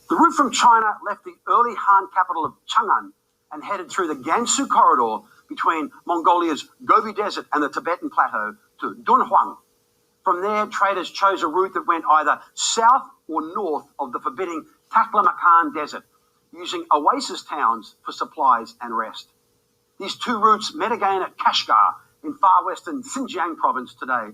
The route from China left the early Han capital of Chang'an and headed through the Gansu corridor between Mongolia's Gobi Desert and the Tibetan Plateau to Dunhuang. From there, traders chose a route that went either south or north of the forbidding Taklamakan Desert, using oasis towns for supplies and rest. These two routes met again at Kashgar in far western Xinjiang province today,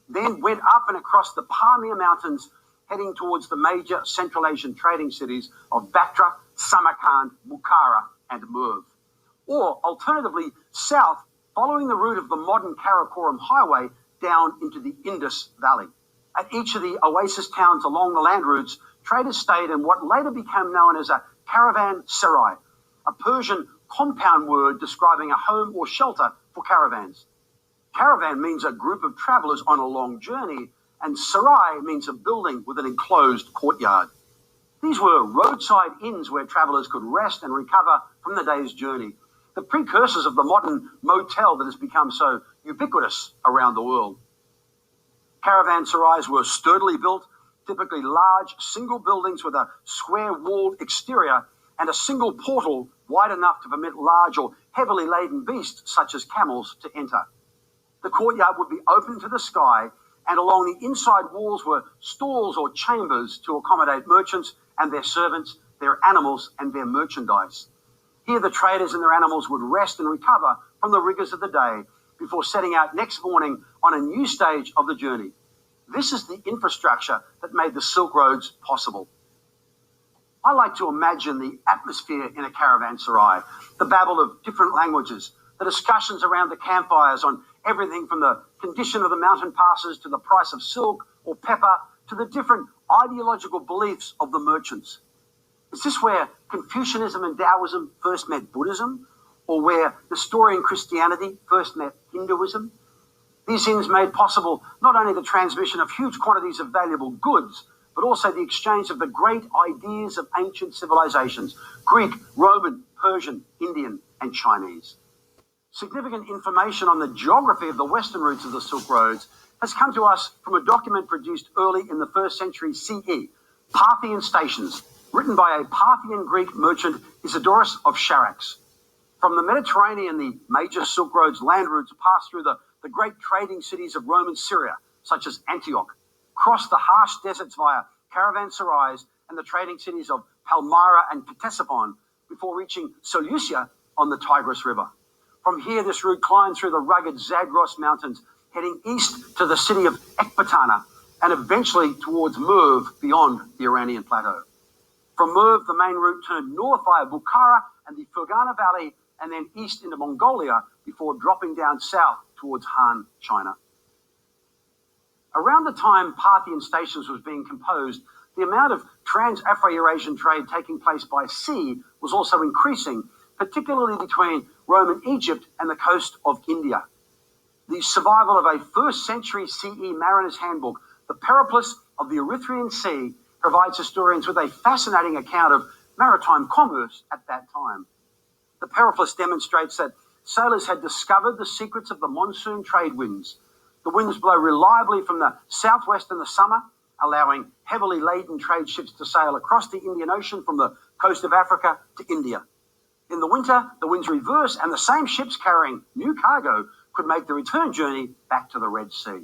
then went up and across the Pamir Mountains, heading towards the major Central Asian trading cities of Bactra, Samarkand, Bukhara, and Merv. Or, alternatively, south, following the route of the modern Karakoram Highway down into the Indus Valley. At each of the oasis towns along the land routes, traders stayed in what later became known as a caravanserai, a Persian compound word describing a home or shelter for caravans. Caravan means a group of travelers on a long journey, and sarai means a building with an enclosed courtyard. These were roadside inns where travelers could rest and recover from the day's journey, the precursors of the modern motel that has become so ubiquitous around the world. Caravanserais were sturdily built, typically large single buildings with a square-walled exterior and a single portal wide enough to permit large or heavily laden beasts such as camels to enter. The courtyard would be open to the sky, and along the inside walls were stalls or chambers to accommodate merchants and their servants, their animals and their merchandise. Here the traders and their animals would rest and recover from the rigors of the day before setting out next morning on a new stage of the journey. This is the infrastructure that made the Silk Roads possible. I like to imagine the atmosphere in a caravanserai, the babble of different languages, the discussions around the campfires on everything from the condition of the mountain passes to the price of silk or pepper to the different ideological beliefs of the merchants. Is this where Confucianism and Taoism first met Buddhism, or where Nestorian Christianity first met Hinduism? These inns made possible not only the transmission of huge quantities of valuable goods, but also the exchange of the great ideas of ancient civilizations: Greek, Roman, Persian, Indian, and Chinese. Significant information on the geography of the western routes of the Silk Roads has come to us from a document produced early in the 1st century CE, Parthian Stations, written by a Parthian Greek merchant Isidorus of Charax. From the Mediterranean, the major Silk Roads land routes pass through the great trading cities of Roman Syria, such as Antioch, cross the harsh deserts via caravanserais and the trading cities of Palmyra and Ctesiphon before reaching Seleucia on the Tigris River. From here, this route climbed through the rugged Zagros Mountains, heading east to the city of Ecbatana and eventually towards Merv beyond the Iranian plateau. From Merv, the main route turned north via Bukhara and the Fergana Valley and then east into Mongolia before dropping down south towards Han, China. Around the time Parthian Stations was being composed, the amount of trans-Afro-Eurasian trade taking place by sea was also increasing, particularly between Roman Egypt and the coast of India. The survival of a 1st century CE mariner's handbook, The Periplus of the Erythraean Sea, provides historians with a fascinating account of maritime commerce at that time. The Periplus demonstrates that sailors had discovered the secrets of the monsoon trade winds. The winds blow reliably from the southwest in the summer, allowing heavily laden trade ships to sail across the Indian Ocean from the coast of Africa to India. In the winter, the winds reverse, and the same ships carrying new cargo could make the return journey back to the Red Sea.